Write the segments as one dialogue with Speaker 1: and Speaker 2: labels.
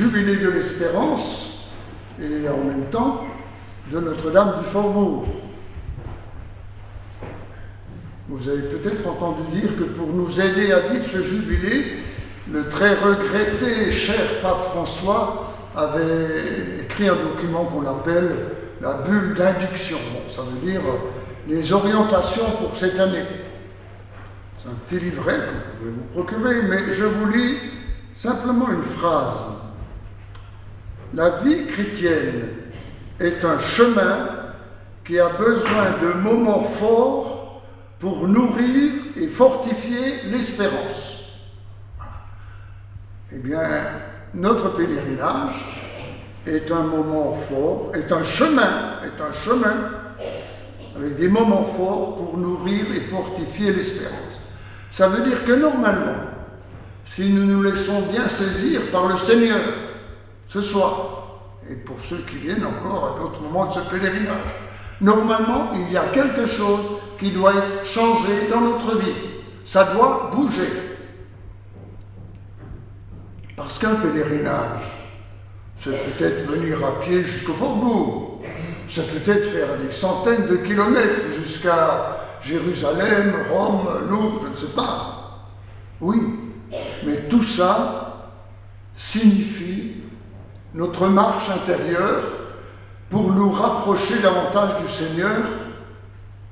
Speaker 1: jubilé de l'Espérance et en même temps de Notre-Dame du Faubourg. Vous avez peut-être entendu dire que pour nous aider à vivre ce jubilé, le très regretté cher pape François avait écrit un document qu'on appelle la bulle d'indiction. Bon, ça veut dire les orientations pour cette année. C'est un petit livret que vous pouvez vous procurer, mais je vous lis simplement une phrase. La vie chrétienne est un chemin qui a besoin de moments forts pour nourrir et fortifier l'espérance. Voilà. Eh bien, notre pèlerinage est un moment fort, est un chemin avec des moments forts pour nourrir et fortifier l'espérance. Ça veut dire que normalement, si nous nous laissons bien saisir par le Seigneur ce soir, et pour ceux qui viennent encore à d'autres moments de ce pèlerinage, normalement, il y a quelque chose qui doit être changé dans notre vie. Ça doit bouger. Parce qu'un pèlerinage, c'est peut-être venir à pied jusqu'au Faubourg, c'est peut-être faire des centaines de kilomètres jusqu'à Jérusalem, Rome, Lourdes, je ne sais pas. Oui, mais tout ça signifie notre marche intérieure pour nous rapprocher davantage du Seigneur,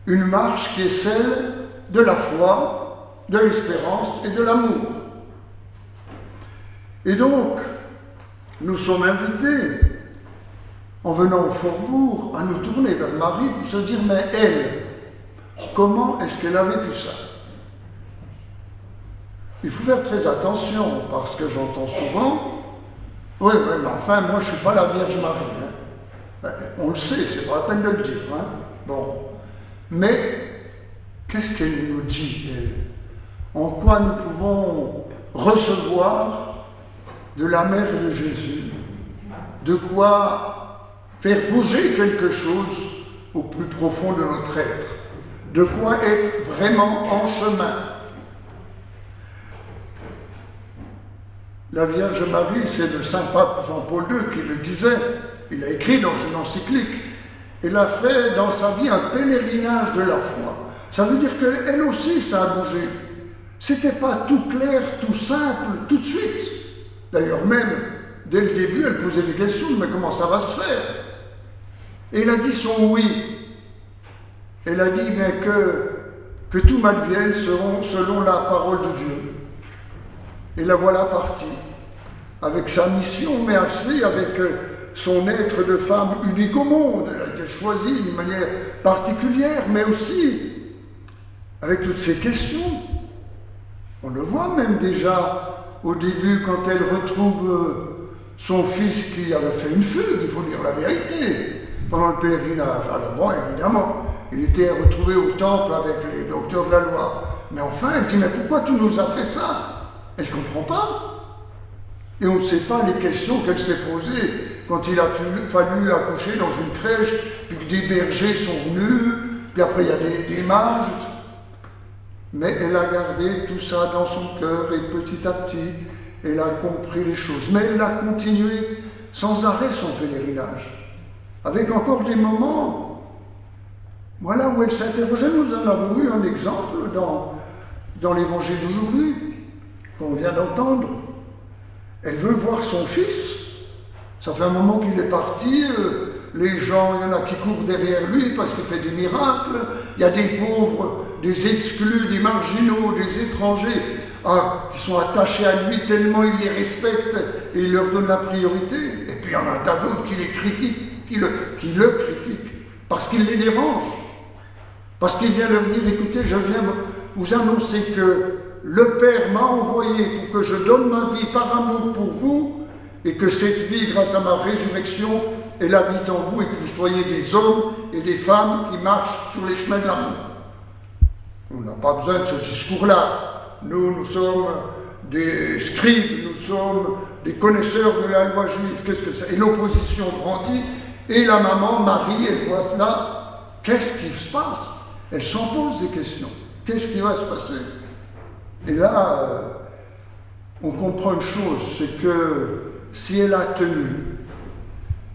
Speaker 1: une marche qui est celle de la foi, de l'espérance et de l'amour. Et donc, nous sommes invités, en venant au Faubourg, à nous tourner vers Marie pour se dire, mais elle, comment est-ce qu'elle a vécu ça? Il faut faire très attention, parce que j'entends souvent, oui, mais enfin, moi je ne suis pas la Vierge Marie. Hein. Ben, on le sait, c'est pas la peine de le dire. Hein. Bon. Mais, qu'est-ce qu'elle nous dit, elle? En quoi nous pouvons recevoir de la mère de Jésus, de quoi faire bouger quelque chose au plus profond de notre être, de quoi être vraiment en chemin. La Vierge Marie, c'est le saint pape Jean-Paul II qui le disait, il a écrit dans une encyclique, elle a fait dans sa vie un pèlerinage de la foi. Ça veut dire qu'elle aussi, ça a bougé. C'était pas tout clair, tout simple, tout de suite. D'ailleurs même, dès le début, elle posait des questions, mais comment ça va se faire? Et elle a dit son oui. Elle a dit mais que tout m'advienne selon la parole de Dieu. Et la voilà partie, avec sa mission, mais aussi avec son être de femme unique au monde. Elle a été choisie d'une manière particulière, mais aussi avec toutes ces questions. On le voit même déjà au début quand elle retrouve son fils qui avait fait une fugue, il faut dire la vérité, pendant le pèlerinage. Alors bon, évidemment, il était retrouvé au temple avec les docteurs de la loi. Mais enfin, elle dit, mais pourquoi tu nous as fait ça? Elle ne comprend pas. Et on ne sait pas les questions qu'elle s'est posées quand il a fallu accoucher dans une crèche, puis que des bergers sont venus, puis après il y a des mages. Mais elle a gardé tout ça dans son cœur et petit à petit, elle a compris les choses. Mais elle a continué sans arrêt son pèlerinage, avec encore des moments, voilà, où elle s'interrogeait. Nous en avons eu un exemple dans l'évangile d'aujourd'hui, qu'on vient d'entendre. Elle veut voir son fils. Ça fait un moment qu'il est parti. Les gens, il y en a qui courent derrière lui parce qu'il fait des miracles. Il y a des pauvres, des exclus, des marginaux, des étrangers qui sont attachés à lui tellement il les respecte et il leur donne la priorité. Et puis il y en a tas d'autres qui les critiquent, qui le critiquent parce qu'il les dérange. Parce qu'il vient leur dire, écoutez, je viens vous annoncer que le Père m'a envoyé pour que je donne ma vie par amour pour vous et que cette vie, grâce à ma résurrection, elle habite en vous et que vous soyez des hommes et des femmes qui marchent sur les chemins de l'amour. On n'a pas besoin de ce discours-là. Nous sommes des scribes, nous sommes des connaisseurs de la loi juive. Qu'est-ce que c'est? Et l'opposition grandit et la maman, Marie, elle voit cela. Qu'est-ce qui se passe? Elle s'en pose des questions. Qu'est-ce qui va se passer? Et là, on comprend une chose, c'est que si elle a tenu,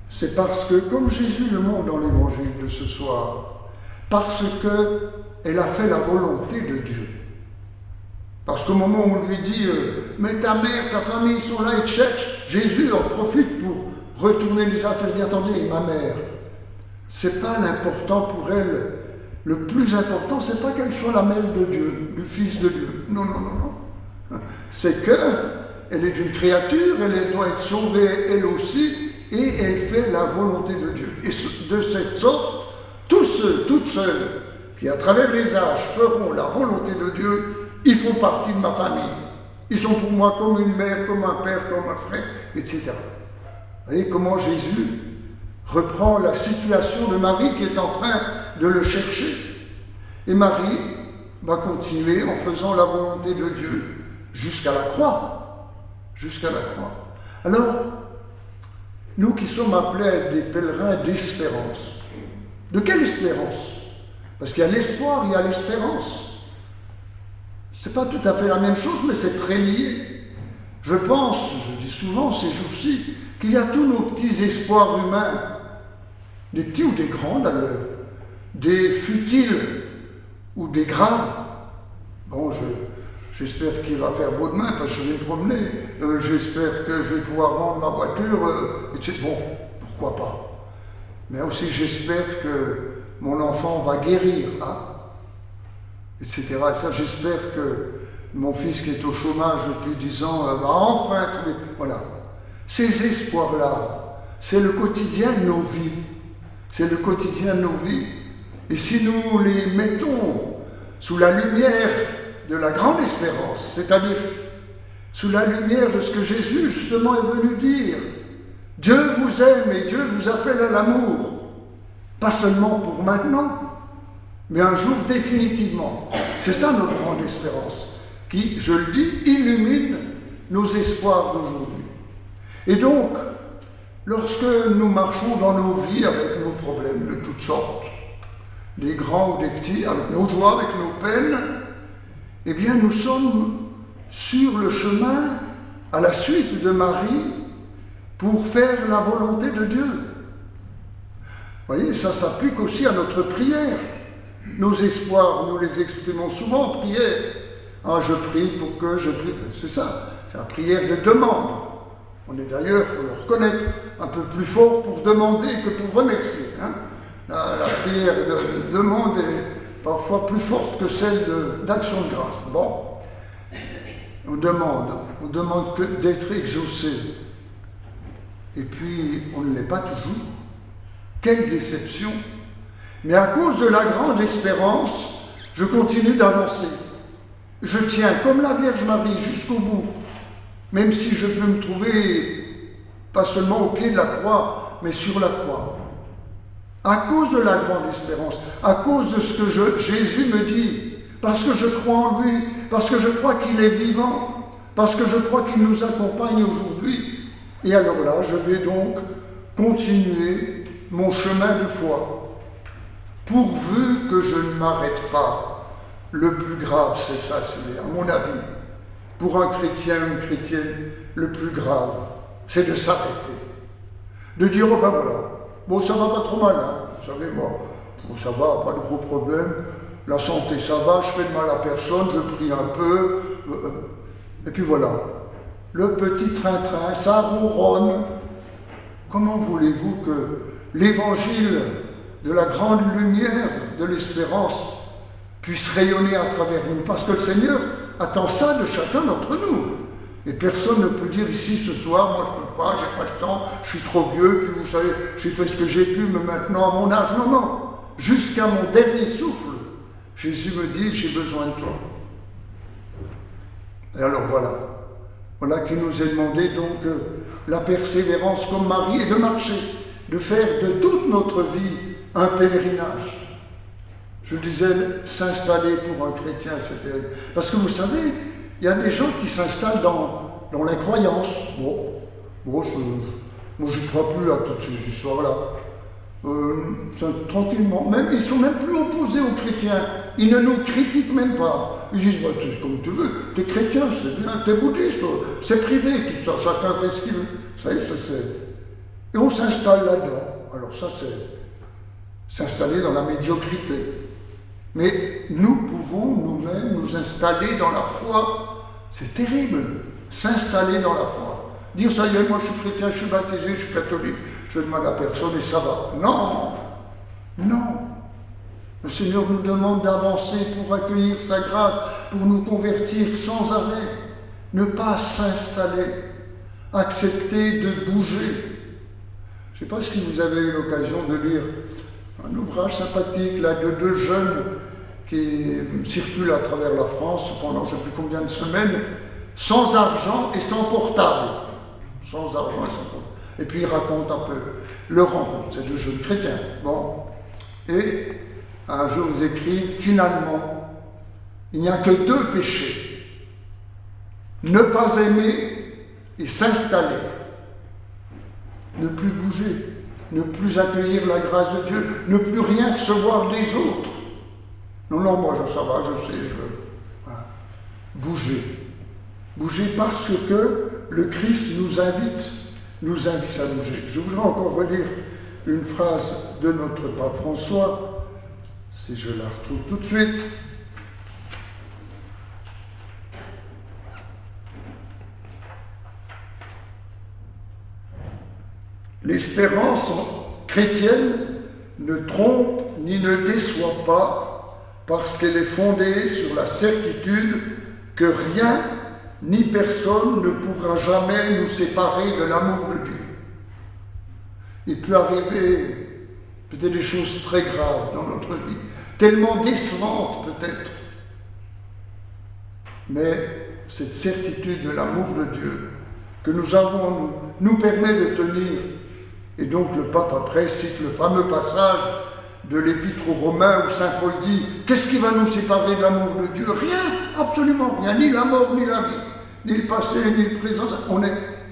Speaker 1: c'est parce que, comme Jésus le montre dans l'évangile de ce soir, parce qu'elle a fait la volonté de Dieu. Parce qu'au moment où on lui dit mais ta mère, ta famille, ils sont là, ils te cherchent, Jésus en profite pour retourner les affaires, dire attendez, ma mère, c'est pas l'important pour elle. Le plus important, c'est pas qu'elle soit la mère de Dieu, du Fils de Dieu. Non, non, non, non. C'est qu'elle est une créature, elle doit être sauvée elle aussi, et elle fait la volonté de Dieu. Et de cette sorte, tous ceux, toutes celles qui, à travers les âges, feront la volonté de Dieu, ils font partie de ma famille. Ils sont pour moi comme une mère, comme un père, comme un frère, etc. Vous voyez comment Jésus reprend la situation de Marie qui est en train de le chercher. Et Marie va continuer en faisant la volonté de Dieu jusqu'à la croix. Jusqu'à la croix. Alors, nous qui sommes appelés à être des pèlerins d'espérance. De quelle espérance? Parce qu'il y a l'espoir, il y a l'espérance. C'est pas tout à fait la même chose, mais c'est très lié. Je pense, je dis souvent ces jours-ci, qu'il y a tous nos petits espoirs humains, des petits ou des grands d'ailleurs, des futiles ou des graves. Bon, j'espère qu'il va faire beau demain parce que je vais me promener, j'espère que je vais pouvoir vendre ma voiture, etc. Bon, pourquoi pas. Mais aussi j'espère que mon enfant va guérir, hein, etc. Et ça, j'espère que mon fils qui est au chômage depuis 10 ans va enfin trouver. Voilà. Ces espoirs-là, c'est le quotidien de nos vies. C'est le quotidien de nos vies. Et si nous les mettons sous la lumière de la grande espérance, c'est-à-dire sous la lumière de ce que Jésus justement est venu dire, Dieu vous aime et Dieu vous appelle à l'amour, pas seulement pour maintenant, mais un jour définitivement. C'est ça notre grande espérance, qui, je le dis, illumine nos espoirs d'aujourd'hui. Et donc, lorsque nous marchons dans nos vies avec nos problèmes de toutes sortes, des grands ou des petits, avec nos joies, avec nos peines, eh bien nous sommes sur le chemin à la suite de Marie pour faire la volonté de Dieu. Vous voyez, ça s'applique aussi à notre prière. Nos espoirs, nous les exprimons souvent en prière. Ah, je prie pour que je prie. C'est ça, c'est la prière de demande. On est d'ailleurs, il faut le reconnaître, un peu plus fort pour demander que pour remercier. Hein. La prière de demande est parfois plus forte que celle d'action de grâce. Bon, on demande que d'être exaucé. Et puis, on ne l'est pas toujours. Quelle déception! Mais à cause de la grande espérance, je continue d'avancer. Je tiens comme la Vierge Marie jusqu'au bout, même si je peux me trouver pas seulement au pied de la croix, mais sur la croix. À cause de la grande espérance, à cause de ce que Jésus me dit, parce que je crois en lui, parce que je crois qu'il est vivant, parce que je crois qu'il nous accompagne aujourd'hui. Et alors là, je vais donc continuer mon chemin de foi, pourvu que je ne m'arrête pas. Le plus grave, c'est ça, c'est à mon avis, pour un chrétien, une chrétienne, le plus grave, c'est de s'arrêter. De dire, oh ben voilà, bon, ça va pas trop mal, hein. Vous savez, moi, bon, ça va, pas de gros problèmes, la santé, ça va, je fais de mal à personne, je prie un peu, et puis voilà. Le petit train-train, ça ronronne. Comment voulez-vous que l'évangile de la grande lumière de l'espérance puisse rayonner à travers nous? Parce que le Seigneur attend ça de chacun d'entre nous. Et personne ne peut dire ici ce soir, moi je ne peux pas, j'ai pas le temps, je suis trop vieux, puis vous savez, j'ai fait ce que j'ai pu, mais maintenant à mon âge, non, non. Jusqu'à mon dernier souffle, Jésus me dit, j'ai besoin de toi. Et alors voilà. Voilà qu'il nous est demandé donc la persévérance comme Marie et de marcher, de faire de toute notre vie un pèlerinage. Je disais, s'installer pour un chrétien, c'est terrible. Parce que vous savez, il y a des gens qui s'installent dans l'incroyance. Bon, moi je ne crois plus à toutes ces histoires-là. Tranquillement, même, ils ne sont même plus opposés aux chrétiens. Ils ne nous critiquent même pas. Ils disent, bah, comme tu veux, t'es chrétien, c'est bien, t'es bouddhiste, c'est privé, tout ça, chacun fait ce qu'il veut. Vous savez, ça c'est... Et on s'installe là-dedans. Alors ça, c'est s'installer dans la médiocrité. Mais nous pouvons nous-mêmes nous installer dans la foi. C'est terrible, s'installer dans la foi. Dire, ça y est, moi je suis chrétien, je suis baptisé, je suis catholique, je demande à personne et ça va. Non, non. Le Seigneur nous demande d'avancer pour accueillir sa grâce, pour nous convertir sans arrêt. Ne pas s'installer, accepter de bouger. Je ne sais pas si vous avez eu l'occasion de lire un ouvrage sympathique là, de deux jeunes qui circulent à travers la France pendant je ne sais plus combien de semaines, sans argent et sans portable. Sans argent et sans portable. Et puis ils racontent un peu leur rencontre, ces deux jeunes chrétiens. Bon. Et un jour ils écrivent, finalement, il n'y a que deux péchés. Ne pas aimer et s'installer. Ne plus bouger, ne plus accueillir la grâce de Dieu, ne plus rien recevoir des autres. Non, non, moi ça va, je sais, je veux. Voilà. Bouger. Bouger parce que le Christ nous invite à bouger. Je voudrais encore relire une phrase de notre pape François, si je la retrouve tout de suite. L'espérance chrétienne ne trompe ni ne déçoit pas parce qu'elle est fondée sur la certitude que rien ni personne ne pourra jamais nous séparer de l'amour de Dieu. Il peut arriver peut-être des choses très graves dans notre vie, tellement décevantes peut-être, mais cette certitude de l'amour de Dieu que nous avons nous permet de tenir. Et donc le pape après cite le fameux passage de l'épître aux Romains où saint Paul dit « Qu'est-ce qui va nous séparer de l'amour de Dieu ? Rien, absolument rien, ni la mort, ni la vie, ni le passé, ni le présent.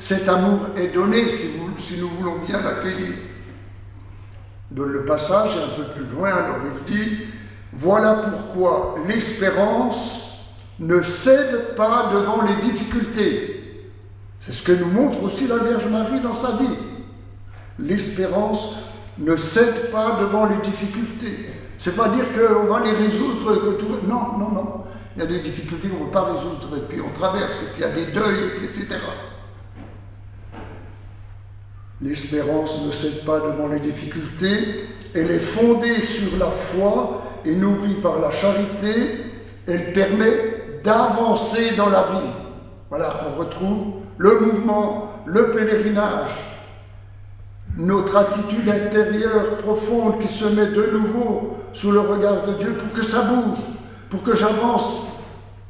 Speaker 1: Cet amour est donné si nous voulons bien l'accueillir. » Dans le passage, un peu plus loin, alors il dit « Voilà pourquoi l'espérance ne cède pas devant les difficultés. » C'est ce que nous montre aussi la Vierge Marie dans sa vie. L'espérance ne cède pas devant les difficultés. C'est pas dire qu'on va les résoudre, que tout... Non, non, non. Il y a des difficultés qu'on ne peut pas résoudre, et puis on traverse, et puis il y a des deuils, et puis etc. L'espérance ne cède pas devant les difficultés, elle est fondée sur la foi et nourrie par la charité, elle permet d'avancer dans la vie. Voilà, on retrouve le mouvement, le pèlerinage, notre attitude intérieure profonde qui se met de nouveau sous le regard de Dieu pour que ça bouge, pour que j'avance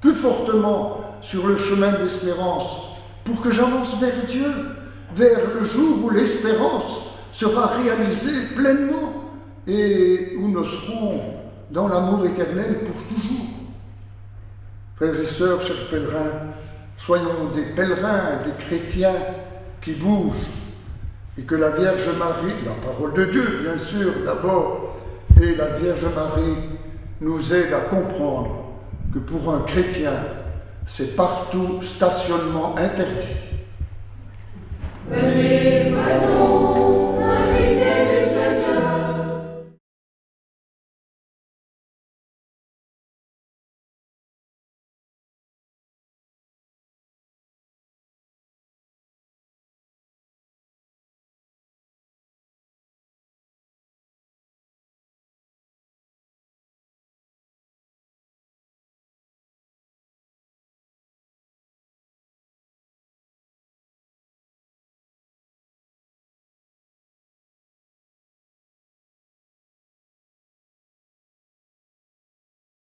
Speaker 1: plus fortement sur le chemin de l'espérance, pour que j'avance vers Dieu, vers le jour où l'espérance sera réalisée pleinement et où nous serons dans l'amour éternel pour toujours. Frères et sœurs, chers pèlerins, soyons des pèlerins, des chrétiens qui bougent, et que la Vierge Marie, la parole de Dieu bien sûr d'abord, et la Vierge Marie nous aide à comprendre que pour un chrétien, c'est partout stationnement interdit. Venez à nous.